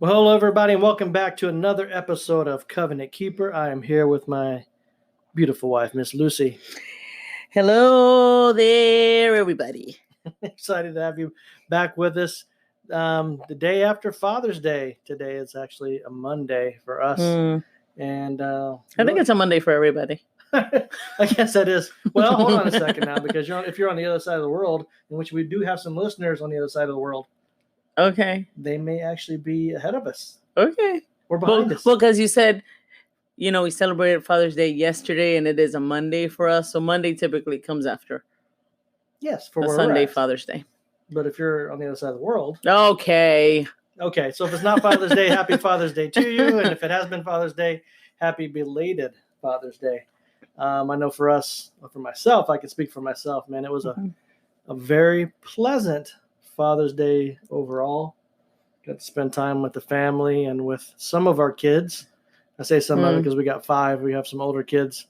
Well, hello, everybody, and welcome back to another episode of Covenant Keeper. I am here with my beautiful wife, Miss Lucy. Hello there, everybody. Excited to have you back with us. The day after Father's Day. Today is actually a Monday for us. And I think it's a Monday for everybody. I guess that is. Well, hold on a second now, because if you're on the other side of the world, in which we do have some listeners on the other side of the world, okay, they may actually be ahead of us. Okay. We're behind us. Well, because you said, we celebrated Father's Day yesterday, and it is a Monday for us. So Monday typically comes after. Yes, for a Sunday Father's Day. But if you're on the other side of the world. Okay. So if it's not Father's Day, happy Father's Day to you. And if it has been Father's Day, happy belated Father's Day. I know for us, for myself, I can speak for myself, man. It was a very pleasant Father's Day overall. Got to spend time with the family and with some of our kids. I say some of it because we got 5. We have some older kids,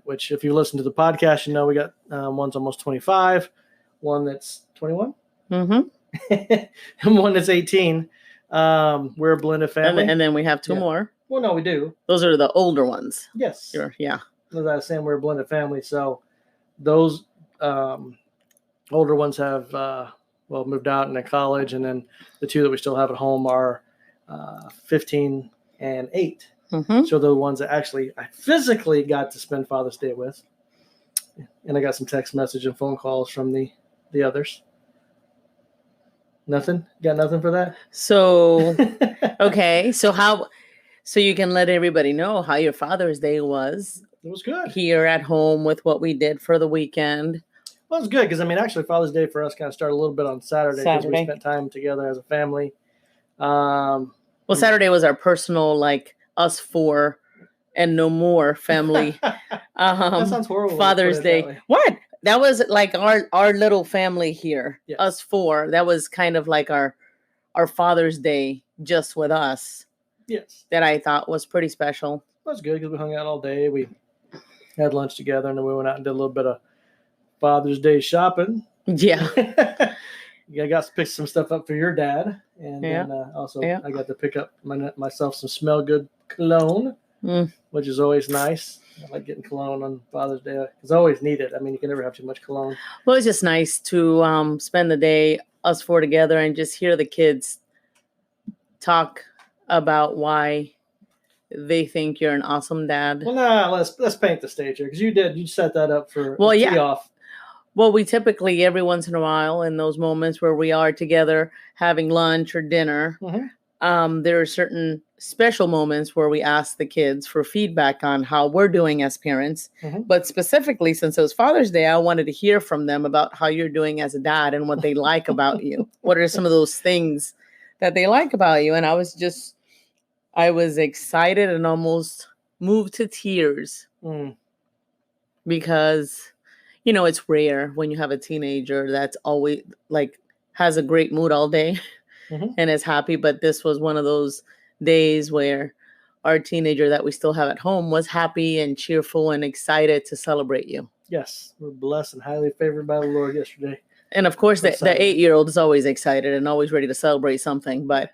which if you listen to the podcast, you know we got one's almost 25, one that's 21, and one that's 18. We're a blended family. And then we have 2 more. Well, no, we do. Those are the older ones. Yes. Sure. Yeah. As I was saying, we're a blended family. So those older ones have moved out into college, and then the 2 that we still have at home are 15 and 8. So the ones that actually I physically got to spend Father's Day with, and I got some text message and phone calls from the others. Nothing? Got nothing for that? So, okay. So you can let everybody know how your Father's Day was. It was good. Here at home with what we did for the weekend. Well, it was good because, actually Father's Day for us kind of started a little bit on Saturday because we spent time together as a family. Saturday was our personal, us 4 and no more family. That sounds horrible. Father's Day. What? That was like our little family here. Yes. Us 4. That was kind of like our Father's Day just with us. Yes. That I thought was pretty special. That was good because we hung out all day. We had lunch together, and then we went out and did a little bit of Father's Day shopping. Yeah. I got to pick some stuff up for your dad. And then also I got to pick up myself some Smell Good cologne, which is always nice. I like getting cologne on Father's Day. It's always needed. You can never have too much cologne. Well, it's just nice to spend the day, us 4 together, and just hear the kids talk about why they think you're an awesome dad. Well, let's paint the stage here, because you set that up for tee off. Well, we typically, every once in a while, in those moments where we are together having lunch or dinner, there are certain special moments where we ask the kids for feedback on how we're doing as parents. But specifically, since it was Father's Day, I wanted to hear from them about how you're doing as a dad and what they like about you. What are some of those things that they like about you? And I was excited and almost moved to tears because, it's rare when you have a teenager that's always has a great mood all day and is happy. But this was one of those days where our teenager that we still have at home was happy and cheerful and excited to celebrate you. Yes, we're blessed and highly favored by the Lord yesterday. And of course, the 8-year-old is always excited and always ready to celebrate something. But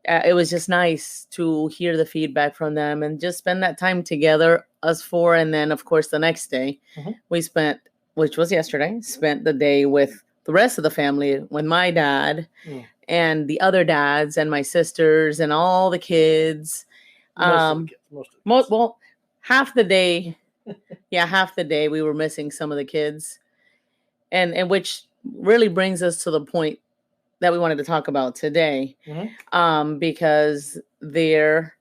it was just nice to hear the feedback from them and just spend that time together, us 4. And then, of course, the next day we spent, which was yesterday, spent the day with the rest of the family, with my dad and the other dads and my sisters and all the kids. Most of the kids. Half the day. Half the day we were missing some of the kids. And which really brings us to the point that we wanted to talk about today, because there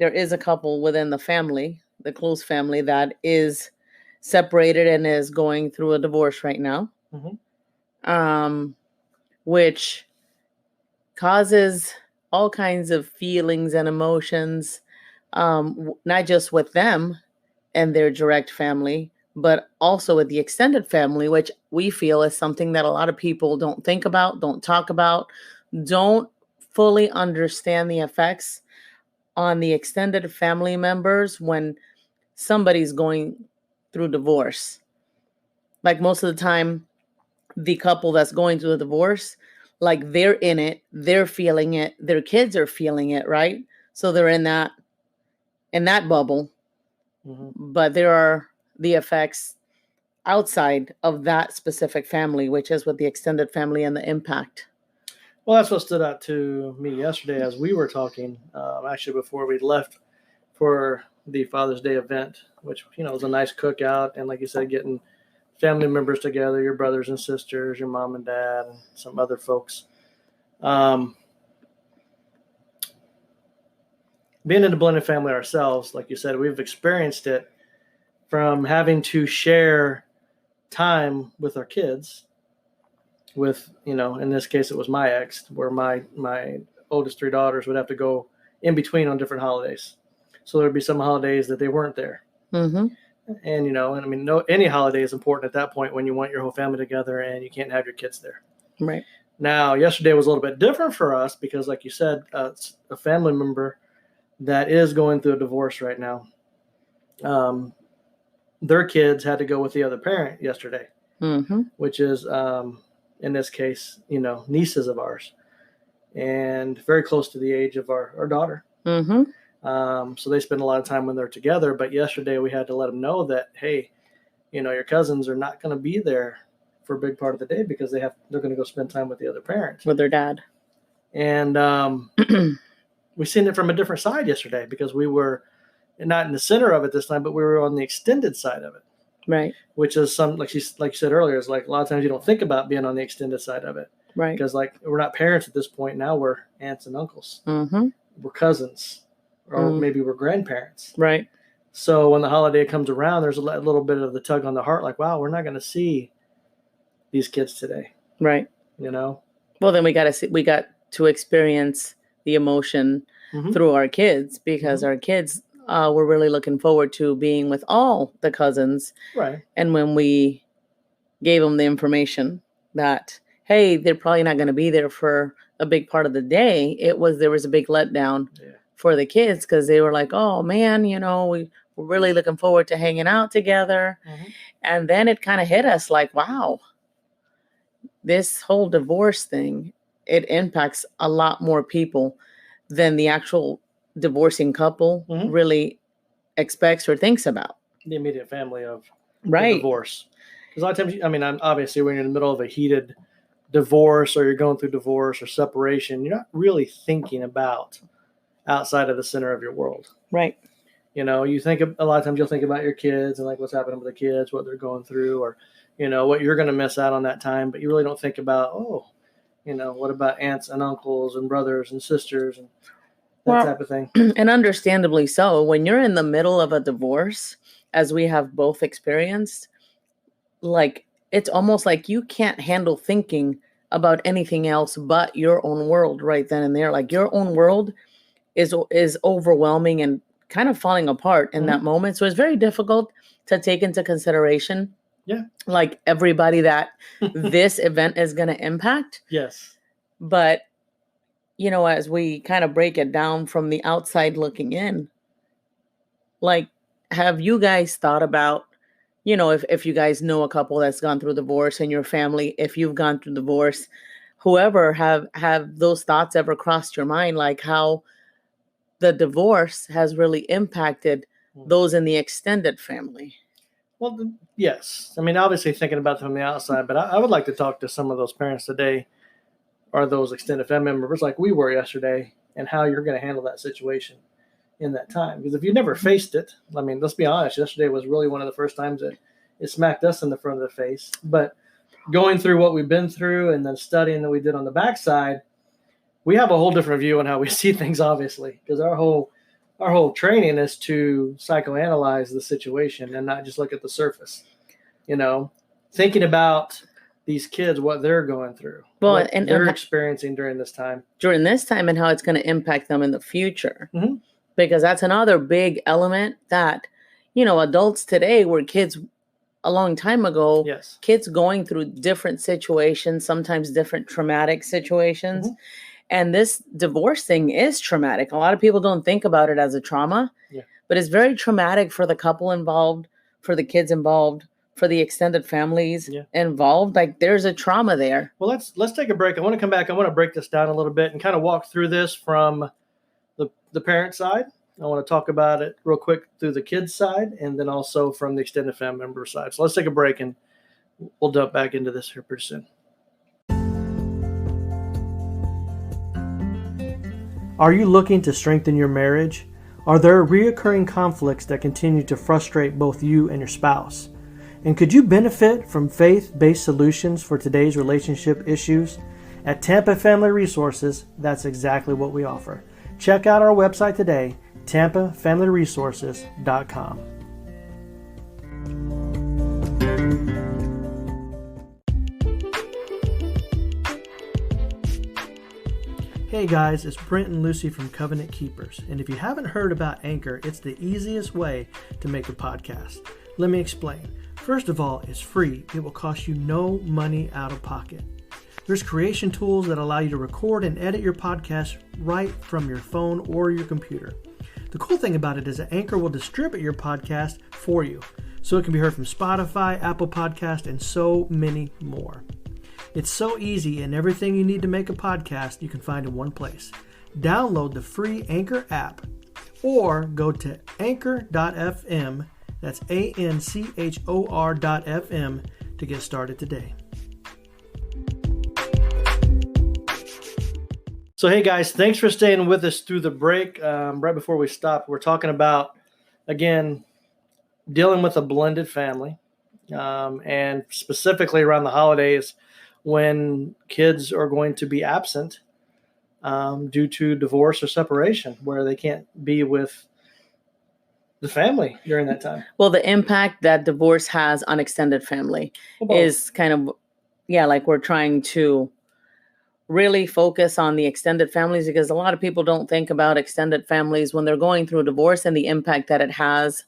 is a couple within the family, the close family, that is separated and is going through a divorce right now, which causes all kinds of feelings and emotions, not just with them and their direct family, but also with the extended family, which we feel is something that a lot of people don't think about, don't talk about, don't fully understand the effects on the extended family members when somebody's going through divorce. Most of the time, the couple that's going through a divorce, like they're in it, they're feeling it, their kids are feeling it, right? So they're in that bubble. But there are the effects outside of that specific family, which is with the extended family and the impact. Well, that's what stood out to me yesterday as we were talking, actually before we left for the Father's Day event, which, was a nice cookout. And like you said, getting family members together, your brothers and sisters, your mom and dad, and some other folks. Being in a blended family ourselves, like you said, we've experienced it from having to share time with our kids with, in this case, it was my ex, where my oldest 3 daughters would have to go in between on different holidays. So there'd be some holidays that they weren't there. And, any holiday is important at that point when you want your whole family together and you can't have your kids there. Right. Now, yesterday was a little bit different for us because, like you said, it's a family member that is going through a divorce right now. Their kids had to go with the other parent yesterday, which is, in this case, nieces of ours, and very close to the age of our daughter. So they spend a lot of time when they're together. But yesterday we had to let them know that, hey, your cousins are not going to be there for a big part of the day because they're going to go spend time with the other parent, with their dad. And we seen it from a different side yesterday because we were not in the center of it this time, but we were on the extended side of it. Right. Which is like you said earlier, is like a lot of times you don't think about being on the extended side of it. Right. Because we're not parents at this point. Now we're aunts and uncles. We're cousins. Or maybe we're grandparents. Right. So when the holiday comes around, there's a little bit of the tug on the heart, like, wow, we're not going to see these kids today. Right. Well, then we got to experience the emotion through our kids because our kids were really looking forward to being with all the cousins. Right. And when we gave them the information that, hey, they're probably not going to be there for a big part of the day, there was a big letdown. Yeah. For the kids, because they were like, oh man, we're really looking forward to hanging out together. And then it kind of hit us like, wow, this whole divorce thing, it impacts a lot more people than the actual divorcing couple really expects or thinks about. The immediate family of right. divorce. Because a lot of times, obviously when you're in the middle of a heated divorce or you're going through divorce or separation, you're not really thinking about outside of the center of your world. Right. You think a lot of times you'll think about your kids and like what's happening with the kids, what they're going through, or, what you're going to miss out on that time. But you really don't think about, what about aunts and uncles and brothers and sisters and that type of thing. And understandably so. When you're in the middle of a divorce, as we have both experienced, like it's almost like you can't handle thinking about anything else but your own world right then and there. Like your own world is overwhelming and kind of falling apart in that moment. So it's very difficult to take into consideration, like everybody that this event is going to impact. Yes. But, as we kind of break it down from the outside looking in, like, have you guys thought about, if you guys know a couple that's gone through divorce in your family, if you've gone through divorce, whoever, have those thoughts ever crossed your mind, like how the divorce has really impacted those in the extended family? Well, yes. Obviously thinking about them from the outside, but I would like to talk to some of those parents today or those extended family members like we were yesterday and how you're going to handle that situation in that time. Because if you never faced it, let's be honest, yesterday was really one of the first times that it smacked us in the front of the face. But going through what we've been through and then studying that we did on the backside, we have a whole different view on how we see things, obviously, because our whole training is to psychoanalyze the situation and not just look at the surface. Thinking about these kids, what they're going through, what they're experiencing during this time, and how it's going to impact them in the future. Because that's another big element that, adults today were kids a long time ago. Yes. Kids going through different situations, sometimes different traumatic situations. And this divorce thing is traumatic. A lot of people don't think about it as a trauma, but it's very traumatic for the couple involved, for the kids involved, for the extended families Yeah. involved, like there's a trauma there. Well, let's take a break. I want to come back. I want to break this down a little bit and kind of walk through this from the parent side. I want to talk about it real quick through the kids side, and then also from the extended family member side. So let's take a break, and we'll jump back into this here pretty soon. Are you looking to strengthen your marriage? Are there reoccurring conflicts that continue to frustrate both you and your spouse? And could you benefit from faith-based solutions for today's relationship issues? At Tampa Family Resources, that's exactly what we offer. Check out our website today, tampafamilyresources.com. Hey guys, it's Brent and Lucy from Covenant Keepers. And if you haven't heard about Anchor, it's the easiest way to make a podcast. Let me explain. First of all, it's free. It will cost you no money out of pocket. There's creation tools that allow you to record and edit your podcast right from your phone or your computer. The cool thing about it is that Anchor will distribute your podcast for you, so it can be heard from Spotify, Apple Podcast, and so many more. It's so easy, and everything you need to make a podcast you can find in one place. Download the free Anchor app or go to anchor.fm, that's ANCHOR.FM, to get started today. So hey guys, thanks for staying with us through the break. Right before we stop, we're talking about, again, dealing with a blended family, and specifically around the holidays when kids are going to be absent due to divorce or separation, where they can't be with the family during that time. Well, the impact that divorce has on extended family is kind of, like we're trying to really focus on the extended families, because a lot of people don't think about extended families when they're going through a divorce and the impact that it has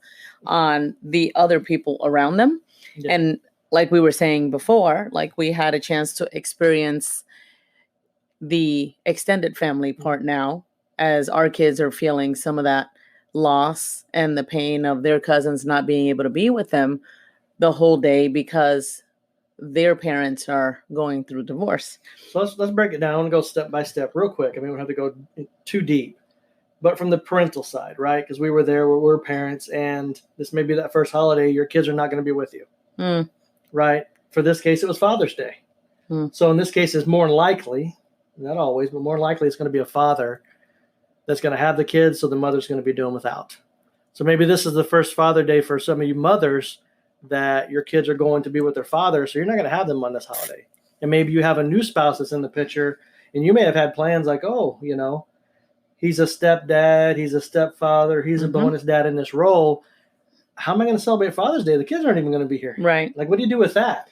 on the other people around them. Yeah. And like we were saying before, like we had a chance to experience the extended family part now, as our kids are feeling some of that loss and the pain of their cousins not being able to be with them the whole day because their parents are going through divorce. So let's break it down. I want to go step by step real quick. I mean, we don't have to go too deep, but from the parental side, right? Because we were there, we're parents, and this may be that first holiday your kids are not going to be with you, right? For this case, it was Father's Day. So in this case, it's more likely, not always, but more likely it's going to be a father that's going to have the kids, so the mother's going to be doing without. So maybe this is the first Father Day for some of you mothers that your kids are going to be with their father, so you're not going to have them on this holiday. And maybe you have a new spouse that's in the picture, and you may have had plans like, oh, you know, he's a stepdad, he's a stepfather, he's a bonus dad in this role. How am I going to celebrate Father's Day? The kids aren't even going to be here. Right. Like, what do you do with that?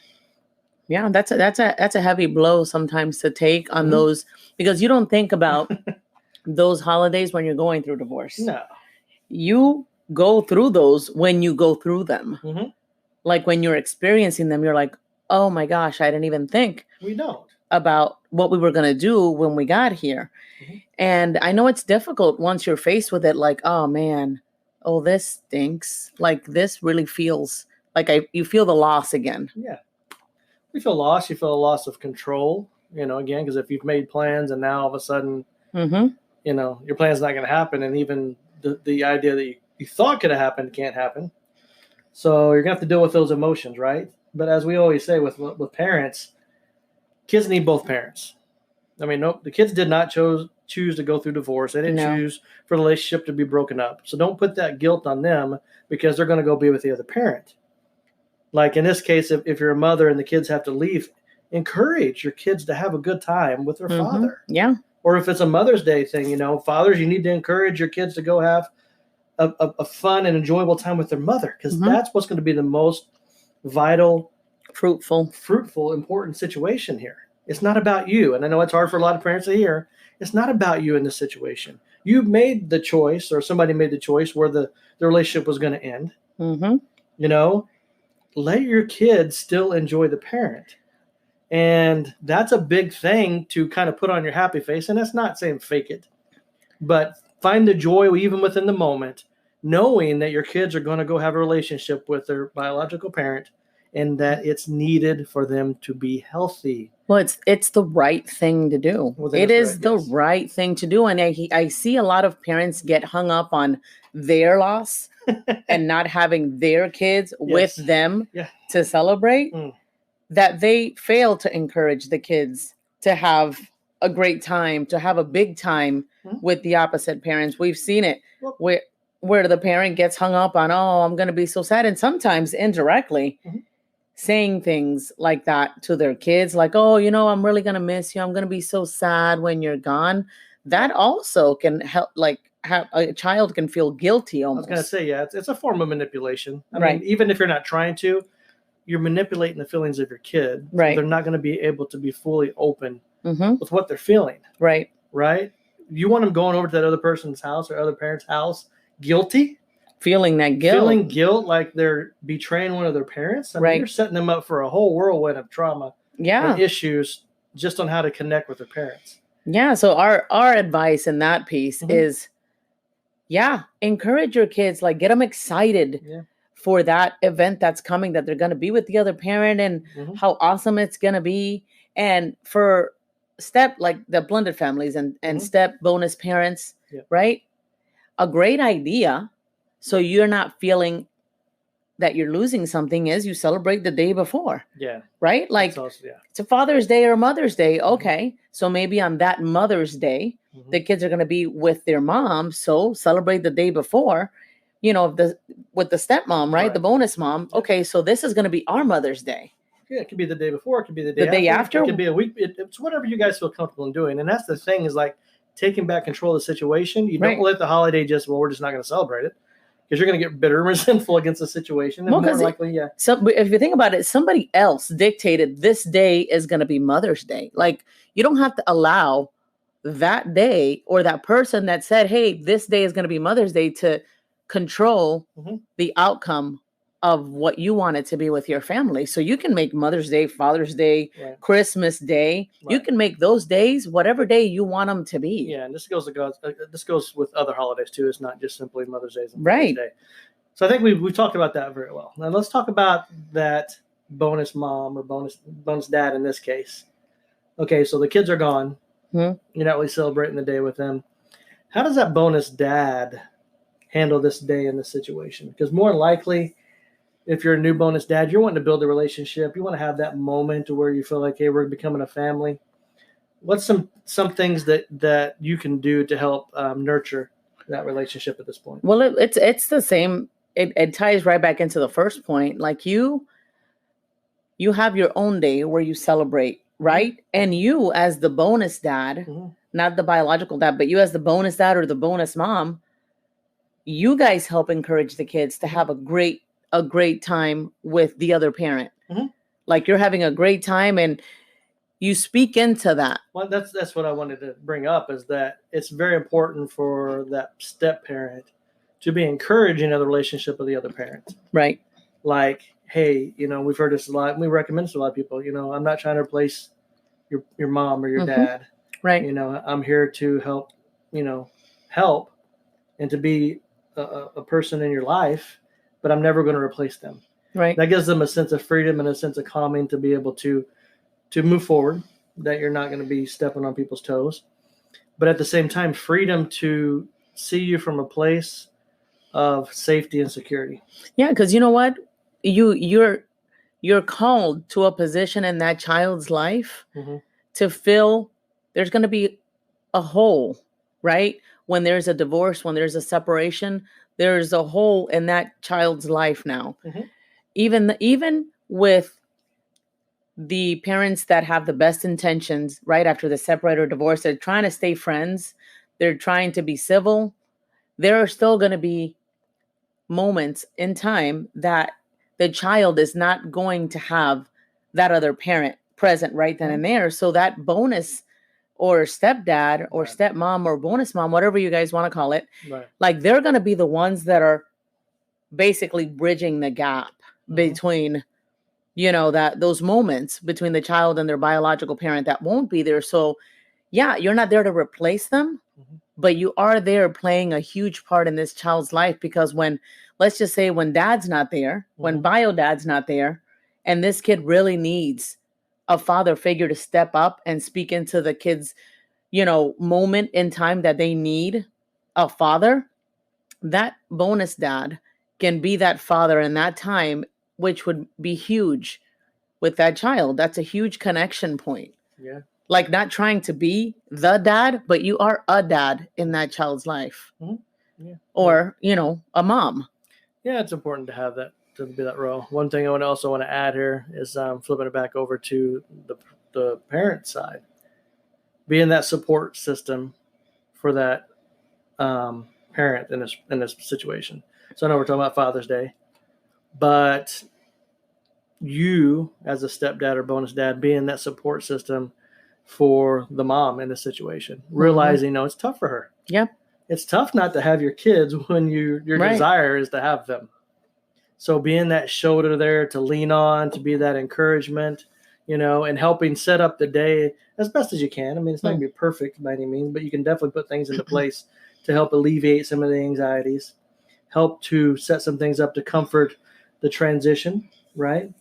Yeah, that's a heavy blow sometimes to take on those, because you don't think about those holidays when you're going through divorce. No. You go through those when you go through them. Like when you're experiencing them, you're like, oh my gosh, I didn't even think about what we were going to do when we got here. And I know it's difficult once you're faced with it, like, oh man, oh, this stinks. Like this really feels like you feel the loss again. Yeah. You feel lost. You feel a loss of control, you know, again, because if you've made plans and now all of a sudden, you know, your plan's not going to happen. And even the idea that you thought could have happened can't happen. So you're going to have to deal with those emotions, right? But as we always say with parents, kids need both parents. I mean, the kids did not choose to go through divorce. They didn't choose for the relationship to be broken up. So don't put that guilt on them because they're going to go be with the other parent. Like in this case, if you're a mother and the kids have to leave, encourage your kids to have a good time with their father. Yeah. Or if it's a Mother's Day thing, you know, fathers, you need to encourage your kids to go have a fun and enjoyable time with their mother, because that's what's going to be the most vital, fruitful, important situation here. It's not about you. And I know it's hard for a lot of parents to hear. It's not about you in this situation. You made the choice, or somebody made the choice where the relationship was going to end. You know, let your kids still enjoy the parent. And that's a big thing to kind of put on your happy face. And that's not saying fake it, but find the joy even within the moment, knowing that your kids are going to go have a relationship with their biological parent and that it's needed for them to be healthy. Well, it's the right thing to do. Well, It that is right, the yes. right thing to do. And I see a lot of parents get hung up on their loss and not having their kids with Yes. them Yeah. to celebrate, Mm. that they fail to encourage the kids to have a great time, to have a big time Mhm. with the opposite parents. We've seen it Well- where the parent gets hung up on, oh, I'm going to be so sad. And sometimes indirectly Mhm. saying things like that to their kids, like, oh, I'm really going to miss you. I'm going to be so sad when you're gone. That also can help, like, have a child can feel guilty I almost. was going to say, yeah, it's a form of manipulation. I Right. mean, even if you're not trying to, you're manipulating the feelings of your kid. So Right. they're not going to be able to be fully open Mm-hmm. with what they're feeling. Right. Right? You want them going over to that other person's house or other parent's house guilty? Feeling that guilt. Feeling guilt like they're betraying one of their parents? I mean, Right. you're setting them up for a whole whirlwind of trauma Yeah. and issues just on how to connect with their parents. Yeah. So our advice in that piece Mhm. is, encourage your kids, like get them excited Yeah. for that event that's coming, that they're going to be with the other parent and Mhm. how awesome it's going to be. And for step, like the blended families and Mhm. step bonus parents, Yeah. right? A great idea. So you're not feeling that you're losing something is you celebrate the day before, Yeah. right? Like That's also, yeah. it's a Father's Day or Mother's Day. Okay. So maybe on that Mother's Day, Mhm. the kids are going to be with their mom. So celebrate the day before, with the stepmom, right? Right. The bonus mom. Yeah. Okay. So this is going to be our Mother's Day. Yeah, it could be the day before. It could be the The day after. It could be a week. It's whatever you guys feel comfortable in doing. And that's the thing is like taking back control of the situation. You Right. don't let the holiday we're just not going to celebrate it because you're going to get bitter and resentful against the situation. And Well, more 'cause likely, yeah. So if you think about it, somebody else dictated this day is going to be Mother's Day. Like you don't have to allow that day or that person that said, hey, this day is going to be Mother's Day to control Mhm. the outcome of what you want it to be with your family. So you can make Mother's Day, Father's Day, Right. Christmas Day. You Right. can make those days whatever day you want them to be. Yeah, and this goes with other holidays too. It's not just simply Mother's Day and Right. Father's Day. So I think we've talked about that very well. Now let's talk about that bonus mom or bonus dad in this case. Okay, so the kids are gone. Mhm. You're not really celebrating the day with them. How does that bonus dad handle this day in this situation? Because more likely, if you're a new bonus dad, you're wanting to build a relationship. You want to have that moment where you feel like, hey, we're becoming a family. What's some things that you can do to help nurture that relationship at this point? Well, it's the same. It ties right back into the first point. Like you have your own day where you celebrate, right? And you as the bonus dad, Mhm. not the biological dad, but you as the bonus dad or the bonus mom, you guys help encourage the kids to have a great time with the other parent. Mhm. Like you're having a great time and you speak into that. Well, that's what I wanted to bring up is that it's very important for that step parent to be encouraging of the relationship of the other parent. Right. Like, hey, we've heard this a lot. And we recommend this to a lot of people. I'm not trying to replace your mom or your Mhm. dad. Right. I'm here to help, help and to be a person in your life, but I'm never going to replace them. Right. That gives them a sense of freedom and a sense of calming to be able to move forward, that you're not going to be stepping on people's toes. But at the same time, freedom to see you from a place of safety and security. Yeah, because you know what? You're called to a position in that child's life Mhm. to fill. There's going to be a hole, right? When there's a divorce, when there's a separation, there's a hole in that child's life now. Mhm. Even with the parents that have the best intentions right after the separate or divorce, they're trying to stay friends, they're trying to be civil. There are still going to be moments in time that the child is not going to have that other parent present right then and there. So that bonus or stepdad or Right. stepmom or bonus mom, whatever you guys want to call it, Right. like they're going to be the ones that are basically bridging the gap between, that those moments between the child and their biological parent that won't be there. So yeah, you're not there to replace them, but you are there playing a huge part in this child's life, because let's just say when dad's not there, when bio dad's not there, And this kid really needs a father figure to step up and speak into the kid's, moment in time that they need a father. That bonus dad can be that father in that time, which would be huge with that child. That's a huge connection point. Yeah. Like not trying to be the dad, but you are a dad in that child's life. Mm-hmm. Yeah. Or, a mom. Yeah, it's important to have that, to be that role. One thing I also want to add here is flipping it back over to the parent side. Being that support system for that parent in this situation. So I know we're talking about Father's Day, but you as a stepdad or bonus dad being that support system for the mom in this situation, realizing it's tough for her. Yep. It's tough not to have your kids when your Right. desire is to have them. So being that shoulder there to lean on, to be that encouragement, and helping set up the day as best as you can. I mean, it's not going to be perfect by any means, but you can definitely put things into place to help alleviate some of the anxieties, help to set some things up to comfort the transition, right?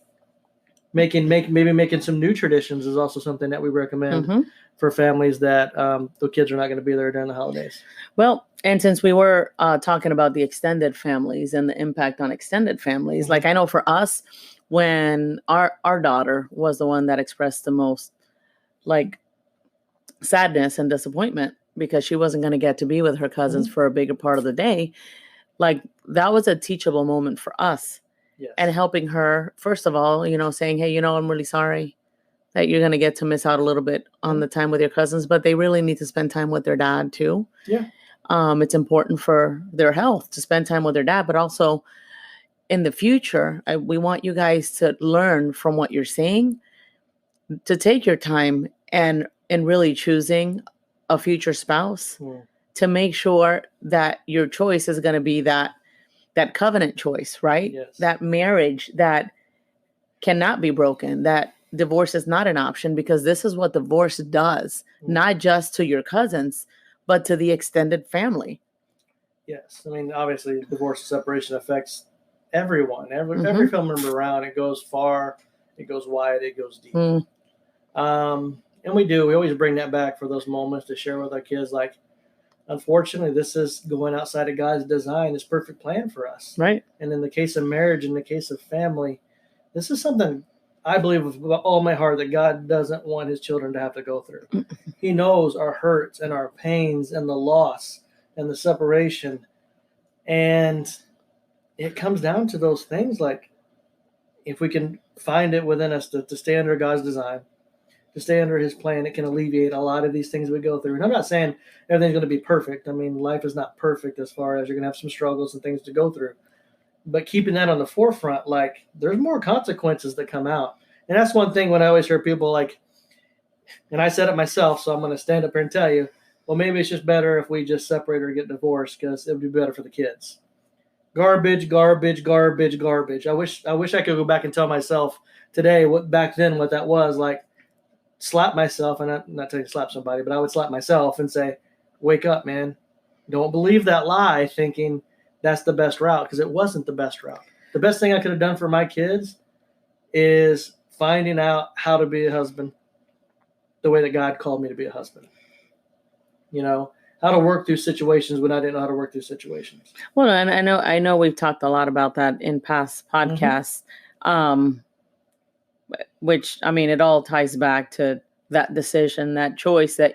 Maybe making some new traditions is also something that we recommend for families that the kids are not going to be there during the holidays. Well, and since we were talking about the extended families and the impact on extended families, like I know for us, when our daughter was the one that expressed the most like sadness and disappointment because she wasn't going to get to be with her cousins for a bigger part of the day, like that was a teachable moment for us. Yes. And helping her, first of all, saying, hey, I'm really sorry that you're going to get to miss out a little bit on the time with your cousins, but they really need to spend time with their dad too. Yeah. It's important for their health to spend time with their dad, but also in the future, we want you guys to learn from what you're saying, to take your time and really choosing a future spouse to make sure that your choice is going to be that covenant choice, right? Yes. That marriage that cannot be broken, that divorce is not an option, because this is what divorce does, not just to your cousins, but to the extended family. Yes. I mean, obviously, divorce and separation affects everyone, every family member around. It goes far, it goes wide, it goes deep. And we always bring that back for those moments to share with our kids, like, unfortunately, this is going outside of God's design, His perfect plan for us. Right. And in the case of marriage, in the case of family, this is something I believe with all my heart that God doesn't want His children to have to go through. He knows our hurts and our pains and the loss and the separation. And it comes down to those things, like if we can find it within us to stay under God's design, to stay under His plan, it can alleviate a lot of these things we go through. And I'm not saying everything's going to be perfect. I mean, life is not perfect as far as you're going to have some struggles and things to go through. But keeping that on the forefront, like, there's more consequences that come out. And that's one thing when I always hear people like, and I said it myself, so I'm going to stand up here and tell you, well, maybe it's just better if we just separate or get divorced because it would be better for the kids. Garbage, garbage, garbage, garbage. I wish I could go back and tell myself today what that was like. Slap myself, and I'm not telling you to slap somebody, but I would slap myself and say, wake up, man. Don't believe that lie thinking that's the best route, because it wasn't the best route. The best thing I could have done for my kids is finding out how to be a husband the way that God called me to be a husband. How to work through situations when I didn't know how to work through situations. Well, and I know we've talked a lot about that in past podcasts, which, I mean, it all ties back to that decision, that choice that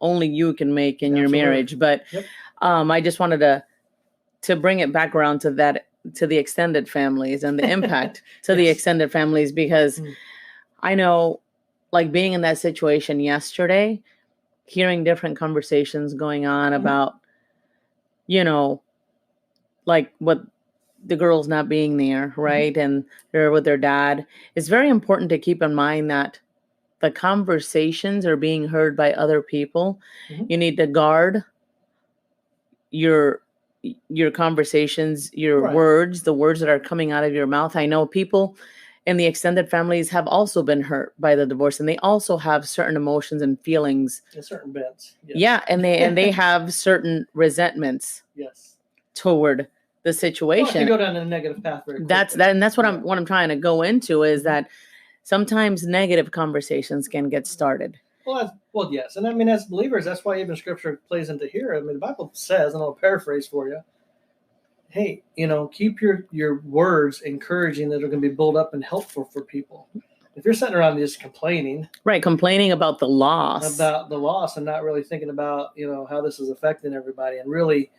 only you can make in your marriage. But I just wanted to bring it back around to that, to the extended families and the impact to the extended families, because I know, like, being in that situation yesterday, hearing different conversations going on about, like what the girls not being there, right? And they're with their dad. It's very important to keep in mind that the conversations are being heard by other people. You need to guard your conversations, your words, the words that are coming out of your mouth. I know people in the extended families have also been hurt by the divorce, and they also have certain emotions and feelings and certain bents. Yes. Yeah, and they have certain resentments toward the Well, if situation. you go down a negative path very quickly. That's what Yeah. I'm trying to go into is that sometimes negative conversations can get started. Well, yes. And I mean, as believers, that's why even scripture plays into here. I mean, the Bible says, and I'll paraphrase for you, hey, keep your words encouraging that are going to be built up and helpful for people. If you're sitting around just complaining, Right, complaining about the loss, and not really thinking about, how this is affecting everybody, and really,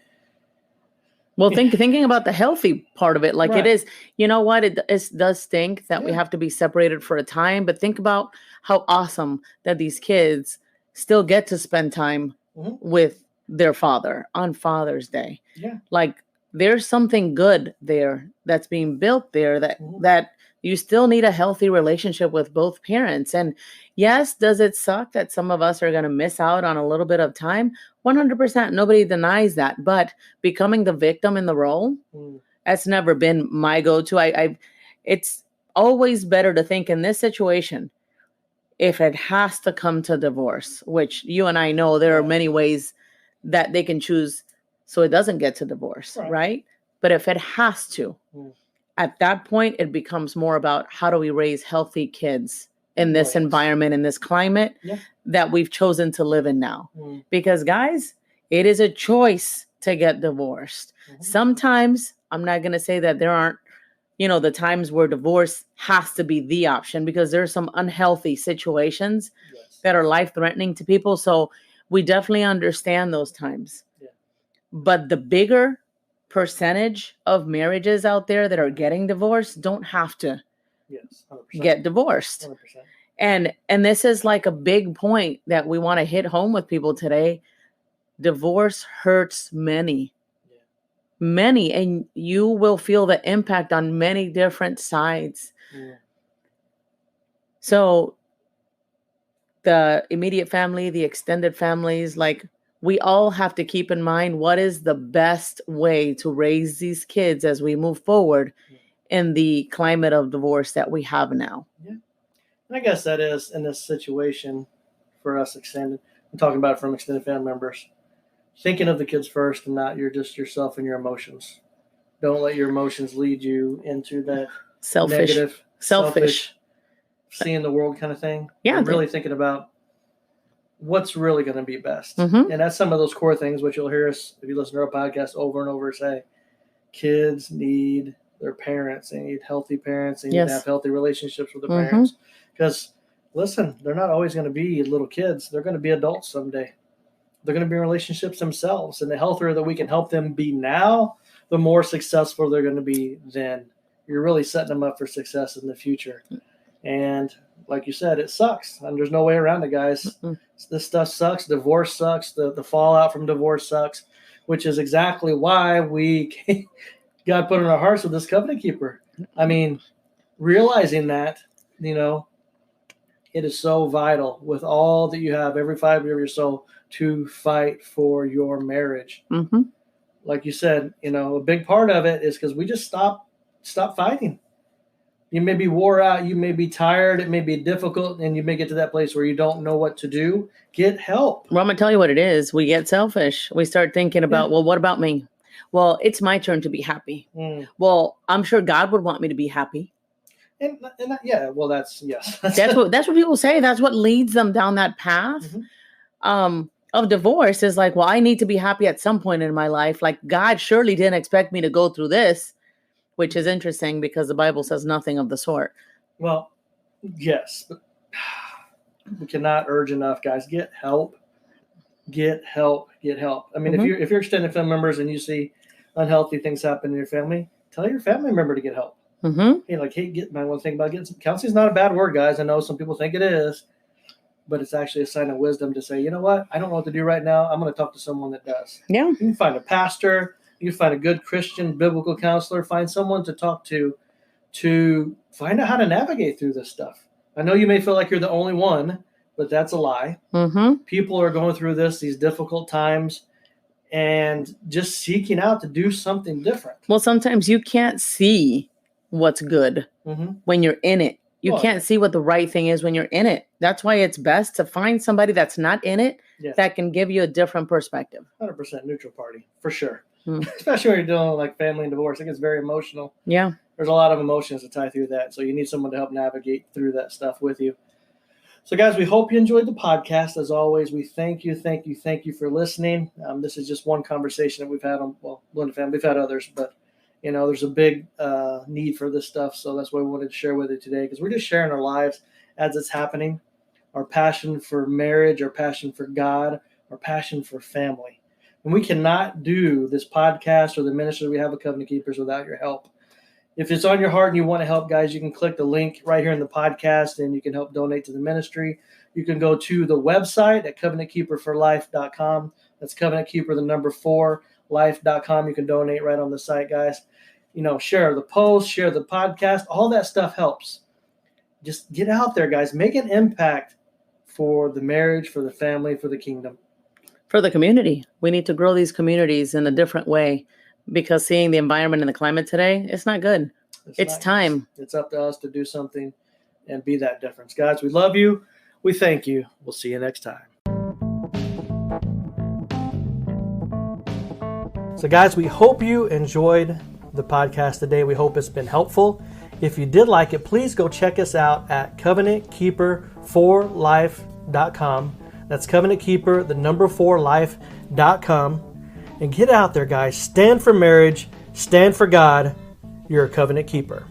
well, thinking about the healthy part of it, like Right. it is, you know what, it does stink that we Yeah. have to be separated for a time, but think about how awesome that these kids still get to spend time Mhm. with their father on Father's Day. Yeah. Like there's something good there that's being built there Mhm. that you still need a healthy relationship with both parents. And yes, does it suck that some of us are going to miss out on a little bit of time? 100%. Nobody denies that. But becoming the victim in the role, that's never been my go-to. It's always better to think in this situation, if it has to come to divorce, which you and I know there are Right. many ways that they can choose so it doesn't get to divorce, right? But if it has to, at that point, it becomes more about how do we raise healthy kids in this environment, in this climate that we've chosen to live in now. Because guys, it is a choice to get divorced. Sometimes, I'm not going to say that there aren't, the times where divorce has to be the option, because there are some unhealthy situations that are life-threatening to people. So we definitely understand those times. But the bigger percentage of marriages out there that are getting divorced don't have to get divorced. 100%. And this is like a big point that we want to hit home with people today. Divorce hurts many, and you will feel the impact on many different sides. So the immediate family, the extended families, like we all have to keep in mind what is the best way to raise these kids as we move forward in the climate of divorce that we have now. Yeah. And I guess that is in this situation for us extended. I'm talking about it from extended family members. Thinking of the kids first and not just yourself and your emotions. Don't let your emotions lead you into that negative, selfish, seeing the world kind of thing. Yeah. And really thinking about what's really going to be best. Mm-hmm. And that's some of those core things, which you'll hear us, if you listen to our podcast over and over, say, kids need their parents. They need healthy parents. They need to have healthy relationships with their parents. Because, listen, they're not always going to be little kids. They're going to be adults someday. They're going to be in relationships themselves. And the healthier that we can help them be now, the more successful they're going to be then. You're really setting them up for success in the future. And like you said, it sucks. And there's no way around it, guys. This stuff sucks. Divorce sucks. The fallout from divorce sucks, which is exactly why we God put in our hearts with this covenant keeper. I mean, realizing that, it is so vital with all that you have, every fiber of your soul, to fight for your marriage. Like you said, a big part of it is because we just stop fighting. You may be wore out, you may be tired, it may be difficult, and you may get to that place where you don't know what to do. Get help. Well, I'm going to tell you what it is. We get selfish. We start thinking about, well, what about me? Well, it's my turn to be happy. Well, I'm sure God would want me to be happy. And well, that's, yes. That's what people say. That's what leads them down that path of divorce, is like, well, I need to be happy at some point in my life. Like, God surely didn't expect me to go through this, which is interesting because the Bible says nothing of the sort. Well, yes, but we cannot urge enough, guys. Get help. Get help. Get help. I mean, if you're extended family members and you see unhealthy things happen in your family, tell your family member to get help. Hey, might want to think about getting some counseling. Is not a bad word, guys. I know some people think it is, but it's actually a sign of wisdom to say, you know what? I don't know what to do right now. I'm going to talk to someone that does. Yeah. You can find a pastor. You can find a good Christian biblical counselor. Find someone to talk to find out how to navigate through this stuff. I know you may feel like you're the only one, but that's a lie. People are going through these difficult times, and just seeking out to do something different. Well, sometimes you can't see what's good when you're in it. You can't see what the right thing is when you're in it. That's why it's best to find somebody that's not in it that can give you a different perspective. 100% neutral party, for sure. especially when you're dealing with like family and divorce. It gets very emotional. Yeah. There's a lot of emotions to tie through that. So you need someone to help navigate through that stuff with you. So, guys, we hope you enjoyed the podcast. As always, we thank you for listening. This is just one conversation that we've had on, Blended Family. We've had others, but, there's a big need for this stuff. So that's why we wanted to share with you today, because we're just sharing our lives as it's happening, our passion for marriage, our passion for God, our passion for family. And we cannot do this podcast or the ministry we have at Covenant Keepers without your help. If it's on your heart and you want to help, guys, you can click the link right here in the podcast and you can help donate to the ministry. You can go to the website at covenantkeeperforlife.com. That's covenantkeeper4life.com. You can donate right on the site, guys. Share the post, share the podcast. All that stuff helps. Just get out there, guys. Make an impact for the marriage, for the family, for the kingdom. For the community. We need to grow these communities in a different way. Because seeing the environment and the climate today, it's not good. It's time. It's up to us to do something and be that difference. Guys, we love you. We thank you. We'll see you next time. So, guys, we hope you enjoyed the podcast today. We hope it's been helpful. If you did like it, please go check us out at covenantkeeper4life.com. That's covenantkeeper4life.com. And get out there, guys. Stand for marriage. Stand for God. You're a covenant keeper.